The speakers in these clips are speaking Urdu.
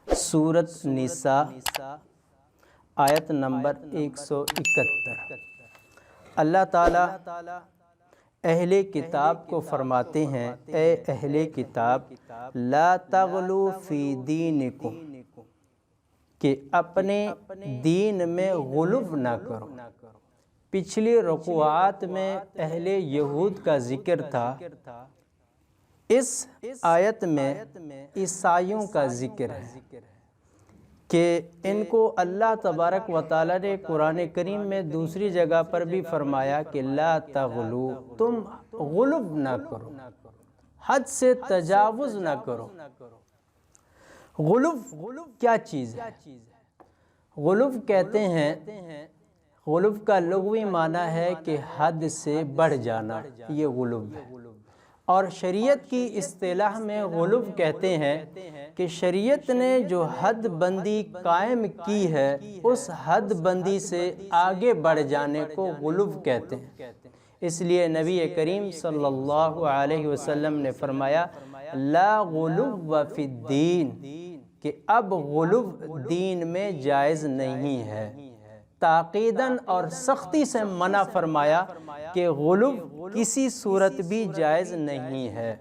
سورۃ نساء آیت نمبر 171۔ اللہ تعالیٰ اہل کتاب کو فرماتے ہیں، اے اہل کتاب لا تغلو فی دینکم، کہ اپنے دین میں غلو نہ کرو۔ پچھلی رکوعات میں اہل یہود کا ذکر تھا، اس آیت میں عیسائیوں کا ذکر ہے کہ ان کو اللہ تبارک و تعالیٰ نے قرآن کریم میں دوسری جگہ پر بھی فرمایا کہ لا تغلو، تم غلو نہ کرو، حد سے تجاوز نہ کرو۔ غلو کیا چیز ہے؟ غلو کہتے ہیں، غلو کا لغوی معنی ہے کہ حد سے بڑھ جانا، یہ غلو ہے۔ اور شریعت کی اصطلاح میں غلو کہتے ہیں کہ شریعت نے جو حد بندی قائم کی ہے، اس حد بندی سے آگے بڑھ جانے کو غلو کہتے ہیں۔ اس لیے نبی کریم صلی اللہ علیہ وسلم نے فرمایا لا غلو فی الدین، کہ اب غلو دین میں جائز نہیں ہے۔ تاکیداً اور سختی سے منع فرمایا کہ غلو کسی صورت بھی جائز نہیں ہے۔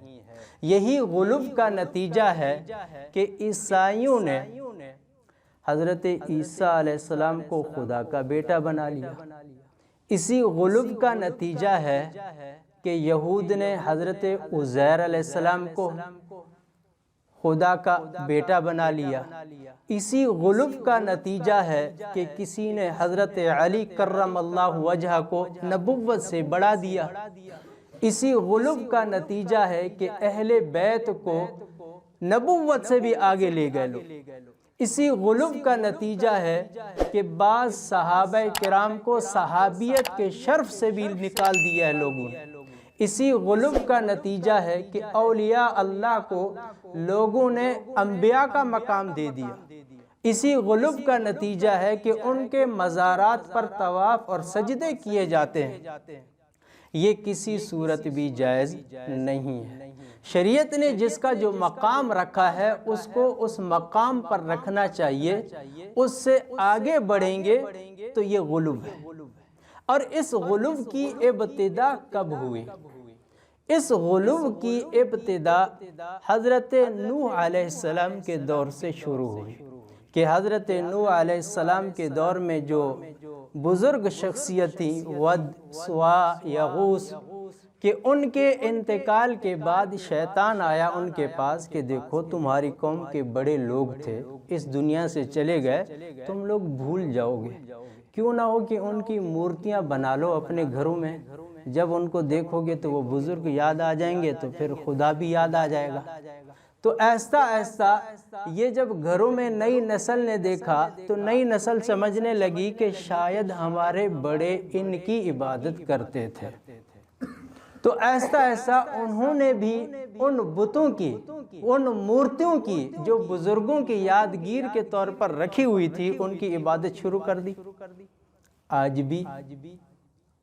یہی غلو کا نتیجہ ہے کہ عیسائیوں نے حضرت عیسیٰ علیہ السلام کو خدا کا بیٹا بنا لیا۔ اسی غلو کا نتیجہ ہے کہ یہود نے حضرت عزیر علیہ السلام کو خدا کا بیٹا بنا لیا۔ اسی غلو کا نتیجہ ہے کہ کسی نے حضرت علی کرم اللہ وجہہ کو نبوت سے بڑھا دیا۔ اسی غلو کا نتیجہ ہے کہ اہل بیت کو نبوت سے بھی آگے لے گئے لوگ۔ اسی غلو کا نتیجہ ہے کہ بعض صحابہ کرام کو صحابیت کے شرف سے بھی نکال دیا ہے لوگوں نے۔ اسی غلو کا نتیجہ ہے کہ اولیاء اللہ کو لوگوں نے انبیاء کا مقام دے دیا۔ اسی غلو کا نتیجہ ہے کہ ان کے مزارات پر طواف اور سجدے کیے جاتے ہیں۔ یہ کسی صورت بھی جائز نہیں ہے۔ شریعت نے جس کا جو مقام رکھا ہے اس کو اس مقام پر رکھنا چاہیے، اس سے آگے بڑھیں گے تو یہ غلو ہے۔ اور اس غلو کی ابتدا کب ہوئی؟ اس غلو کی ابتدا حضرت نوح علیہ السلام کے دور سے شروع ہوئی کہ حضرت نوح علیہ السلام کے دور میں جو بزرگ شخصیت تھی ود، سوا، یغوث، کہ ان کے انتقال کے بعد شیطان آیا ان کے پاس کہ دیکھو تمہاری قوم کے بڑے لوگ تھے، اس دنیا سے چلے گئے، تم لوگ بھول جاؤ گے۔ کیوں نہ ہو کہ ان کی مورتیاں بنا لو اپنے گھروں میں، جب ان کو دیکھو گے تو وہ بزرگ یاد آ جائیں گے تو پھر خدا بھی یاد آ جائے گا۔ تو ایسا ایسا یہ جب گھروں میں نئی نسل نے دیکھا تو نئی نسل سمجھنے لگی کہ شاید ہمارے بڑے ان کی عبادت کرتے تھے۔ تو ایسا ایسا انہوں نے بھی ان بتوں کی، ان مورتیوں کی جو بزرگوں کی یادگیر کے طور پر رکھی ہوئی تھی، ان کی عبادت شروع کر دی۔ آج بھی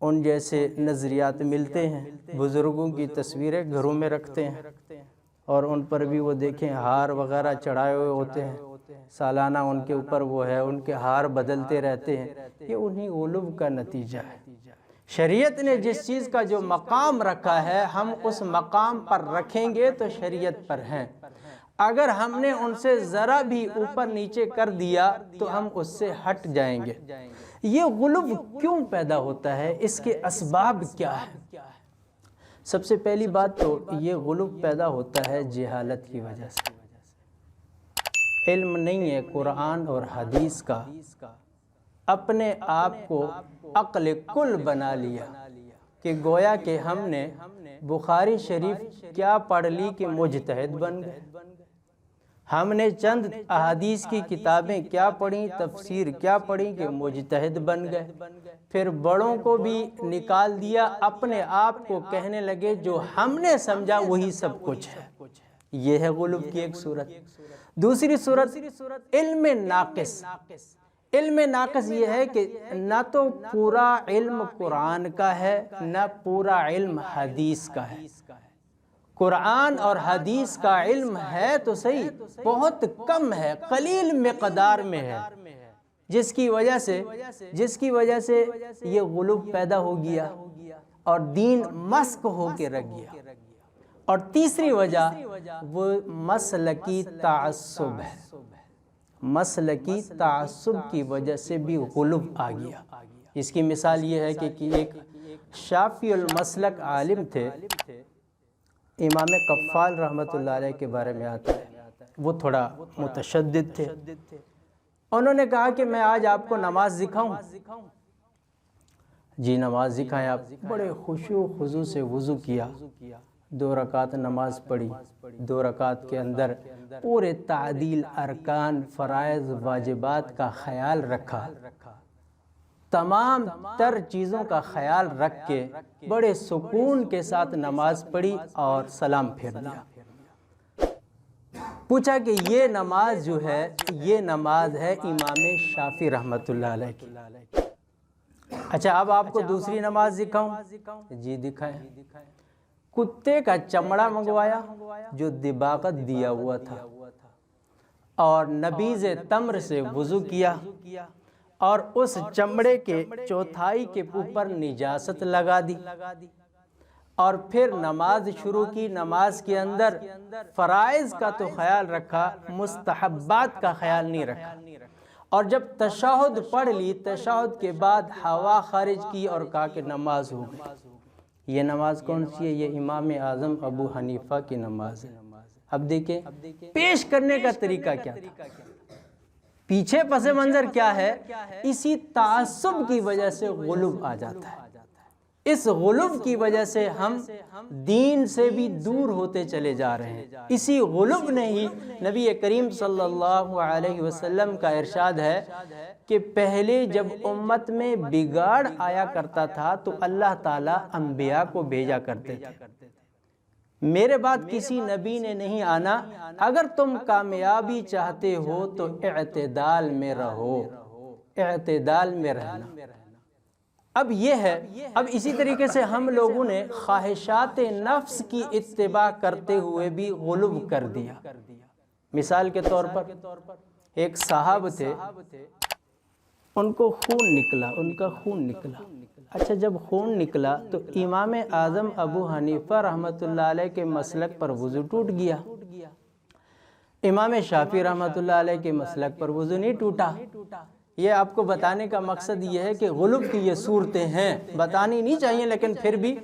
ان جیسے نظریات ملتے ہیں، بزرگوں کی تصویریں گھروں میں رکھتے ہیں اور ان پر بھی وہ دیکھیں ہار وغیرہ چڑھائے ہوئے ہوتے ہیں، سالانہ ان کے اوپر وہ ہے، ان کے ہار بدلتے رہتے ہیں۔ یہ انہی غلو کا نتیجہ ہے۔ شریعت نے جس چیز کا جو مقام رکھا ہے ہم اس مقام پر رکھیں گے تو شریعت پر ہیں۔ اگر ہم نے ان سے ذرا بھی اوپر نیچے کر دیا تو ہم اس سے ہٹ جائیں گے۔ یہ غلو کیوں پیدا ہوتا ہے؟ اس کے اسباب کیا ہے؟ سب سے پہلی بات تو یہ غلو پیدا ہوتا ہے جہالت کی وجہ سے۔ علم نہیں ہے قرآن اور حدیث کا، اپنے آپ کو عقل کل بنا لیا کہ گویا کہ ہم نے بخاری شریف کیا پڑھ لی کہ مجتہد بن گئے، ہم نے چند احادیث کی کتابیں کیا پڑھیں، تفسیر کیا پڑھیں کہ مجتہد بن گئے۔ پھر بڑوں کو بھی نکال دیا، اپنے آپ کو کہنے لگے جو ہم نے سمجھا وہی سب کچھ ہے۔ یہ ہے غلو کی ایک صورت۔ دوسری صورت علم ناقص۔ علم ناقص یہ ہے کہ نہ تو پورا علم قرآن کا ہے، نہ پورا علم حدیث کا ہے۔ قرآن اور حدیث کا علم ہے تو صحیح، بہت کم ہے، قلیل مقدار میں ہے، جس کی وجہ سے یہ غلو پیدا ہو گیا اور دین مسک ہو کے رکھ گیا۔ اور تیسری وجہ وہ مسلکی تعصب ہے، مسلکی تعصب کی وجہ سے بھی غلو آ گیا۔ اس کی مثال یہ ہے کہ ایک شافعی المسلک عالم تھے، امام قفال رحمۃ اللہ علیہ کے بارے میں آتا ہے، وہ تھوڑا متشدد تھے۔ انہوں نے کہا کہ میں آج آپ کو نماز سکھاؤں؟ جی نماز سکھائیں آپ۔ بڑے خشوع و خضوع سے وضو کیا، 2 رکعت نماز پڑھی، 2 رکعت کے اندر پورے تعدیل ارکان، فرائض، واجبات کا خیال رکھا، تمام تر چیزوں کا خیال رکھ کے بڑے سکون کے ساتھ نماز پڑھی اور سلام پھیر دیا۔ پوچھا کہ یہ نماز جو ہے، یہ نماز ہے امام شافعی رحمۃ اللہ علیہ کی۔ اچھا اب آپ کو دوسری نماز دکھاؤں؟ جی دکھائیں۔ کتے کا چمڑا منگوایا جو دباغت دیا ہوا تھا، اور نبیذ تمر سے وضو کیا، اور اس چمڑے کے چوتھائی کے اوپر نجاست لگا دی، اور پھر نماز شروع کی۔ نماز کے اندر فرائض کا تو خیال رکھا، مستحبات کا خیال نہیں رکھا، اور جب تشہد پڑھ لی، تشہد کے بعد ہوا خارج کی اور کہا کہ نماز ہو گئی۔ یہ نماز کون سی ہے؟ یہ امام اعظم ابو حنیفہ کی نماز ہے۔ اب دیکھیں پیش کرنے کا طریقہ کیا تھا، پیچھے پس منظر کیا ہے؟ اسی تعصب کی وجہ سے غلو آ جاتا ہے۔ اس غلو کی وجہ سے ہم دین سے بھی دور ہوتے چلے جا رہے ہیں۔ اسی غلو نے ہی نبی کریم صلی اللہ علیہ وسلم کا ارشاد ہے کہ پہلے جب امت میں بگاڑ آیا کرتا تھا تو اللہ تعالیٰ انبیاء کو بھیجا کرتے تھے، میرے بعد کسی نبی نے نہیں آنا، اگر تم کامیابی چاہتے ہو تو اعتدال میں رہو، اعتدال میں رہنا۔ اب یہ ہے، اب اسی طریقے سے ہم لوگوں نے خواہشات نفس کی اتباع کرتے ہوئے بھی غلو کر دیا۔ مثال کے طور پر ایک صاحب تھے، ان کو خون نکلا، ان کا خون نکلا۔ اچھا جب خون نکلا تو امام اعظم ابو حنیفہ رحمۃ اللہ علیہ کے مسلک پر وضو ٹوٹ گیا، امام شافعی رحمۃ اللہ علیہ کے مسلک پر وضو نہیں ٹوٹا۔ یہ آپ کو بتانے کا مقصد یہ ہے کہ غلو کی یہ صورتیں ہیں، بتانی نہیں چاہیے، لیکن پھر بھی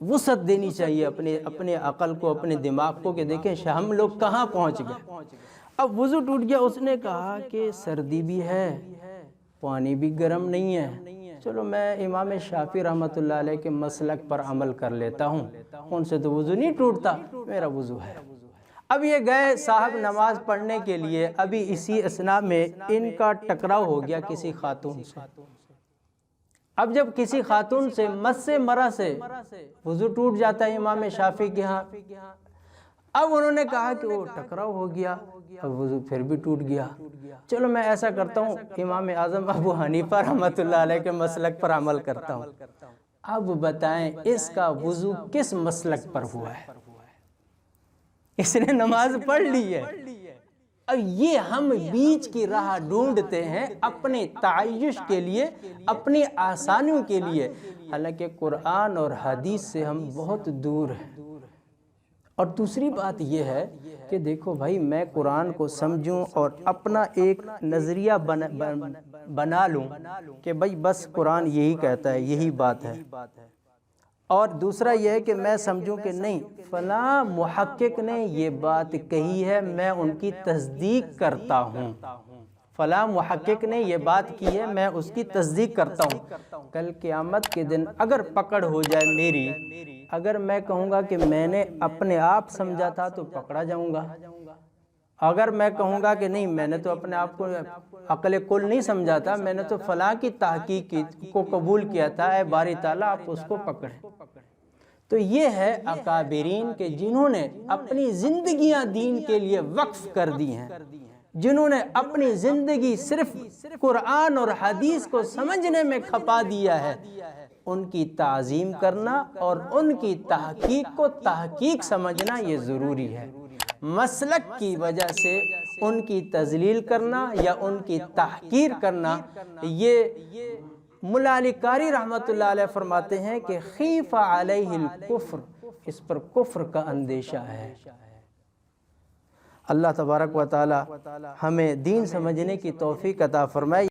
وسعت دینی چاہیے اپنے عقل کو، اپنے دماغ کو، کہ دیکھیں ہم لوگ کہاں پہنچ گئے۔ اب وضو ٹوٹ گیا، اس نے کہا کہ سردی بھی ہے، پانی بھی گرم نہیں ہے، چلو میں امام شافعی رحمۃ اللہ علیہ کے مسلک پر عمل کر لیتا ہوں، ان سے تو وضو نہیں ٹوٹتا، میرا وضو ہے۔ اب یہ گئے صاحب نماز پڑھنے کے لیے، ابھی اسی اثناء میں ان کا ٹکراؤ ہو گیا کسی خاتون سے۔ اب جب کسی خاتون سے مس مرا سے وضو ٹوٹ جاتا ہے امام شافعی کے ہاں، اب انہوں نے کہا کہ وہ ٹکراؤ ہو گیا، اب وضو پھر بھی ٹوٹ گیا، چلو میں ایسا کرتا ہوں امام اعظم ابو حنیفہ رحمۃ اللہ علیہ کے مسلک پر عمل کرتا ہوں۔ اب بتائیں اس کا وضو کس مسلک پر ہوا ہے؟ اس نے نماز پڑھ لی ہے۔ اب یہ ہم بیچ کی راہ ڈھونڈتے ہیں اپنے تعیش کے لیے، اپنی آسانیوں کے لیے، حالانکہ قرآن اور حدیث سے ہم بہت دور ہیں۔ اور دوسری بات یہ ہے کہ دیکھو بھائی، میں قرآن کو سمجھوں اور اپنا ایک نظریہ بنا لوں کہ بھائی بس قرآن یہی کہتا ہے، یہی بات ہے، اور دوسرا یہ ہے کہ میں سمجھوں کہ نہیں فلاں محقق نے یہ بات کہی ہے، میں ان کی تصدیق کرتا ہوں، فلاں محقق نے یہ بات کی ہے، میں اس کی تصدیق کرتا ہوں۔ کل قیامت کے دن اگر پکڑ ہو جائے میری، اگر میں کہوں گا کہ میں نے اپنے آپ سمجھا تھا تو پکڑا جاؤں گا، اگر میں کہوں گا کہ نہیں میں نے تو اپنے آپ کو عقل کل نہیں سمجھا تھا، میں نے تو فلاں کی تحقیق کو قبول کیا تھا، اے باری تعالیٰ آپ اس کو پکڑیں۔ تو یہ ہے اکابرین کے جنہوں نے اپنی زندگیاں دین کے لیے وقف کر دی ہیں، جنہوں نے اپنی زندگی صرف قرآن اور حدیث کو سمجھنے میں کھپا دیا ہے، ان کی تعظیم کرنا اور ان کی تحقیق کو تحقیق سمجھنا یہ ضروری ہے۔ مسلک کی وجہ سے ان کی تذلیل کرنا یا ان کی تحقیر کرنا، یہ مولا علی قاری رحمۃ اللہ علیہ فرماتے ہیں کہ خیف علیہ الکفر، اس پر کفر کا اندیشہ ہے۔ اللہ تبارک و تعالی ہمیں دین سمجھنے کی توفیق عطا فرمائے۔